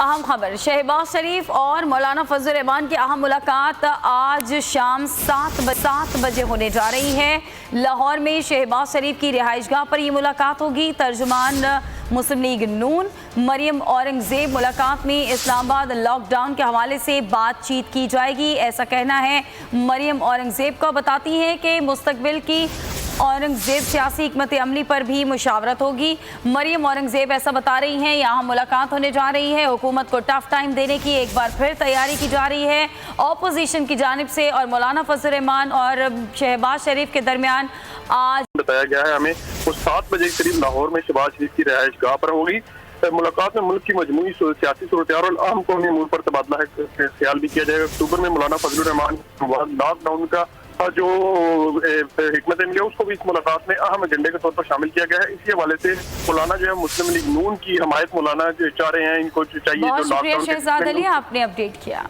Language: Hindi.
अहम खबर, शहबाज शरीफ और मौलाना फजल रहमान की अहम मुलाकात आज शाम 7 बजे होने जा रही है। लाहौर में शहबाज शरीफ की रिहाइशगाह पर यह मुलाकात होगी। तर्जुमान मुस्लिम लीग नून मरियम औरंगजेब मुलाकात में इस्लामाबाद लॉकडाउन के हवाले से बातचीत की जाएगी, ऐसा कहना है मरियम औरंगजेब का। बताती हैं कि मुस्तकबिल की औरंगजेब सियासी हिकमत अमली पर भी मुशावरत होगी। मरियम औरंगजेब ऐसा बता रही हैं, यहाँ मुलाकात होने जा रही है। हुकूमत को टफ टाइम देने की एक बार फिर तैयारी की जा रही है ऑपोजिशन की जानिब से, और मौलाना फजल रहमान और शहबाज शरीफ के दरमियान आज बताया गया है हमें वो 7 बजे के करीब लाहौर में शहबाज शरीफ की रिहाइशगाह पर होगी। मुलाकात में मुल्क की मजमूई सियासी सूरत और अहम कौमी अमूर पर तबादला ख्याल भी किया जाएगा। अक्टूबर में मौलाना फजल रहमान लॉकडाउन का जो हिकमत अमली है उसको भी इस मुलाकात में अहम एजेंडे के तौर पर शामिल किया गया है। इसी हवाले से मौलाना जो है मुस्लिम लीग नून की हमायत मौलाना चाह रहे हैं, इनको चाहिए बहुत जो शुक्रिया लॉकडाउन शहजाद अली, आपने अपडेट किया।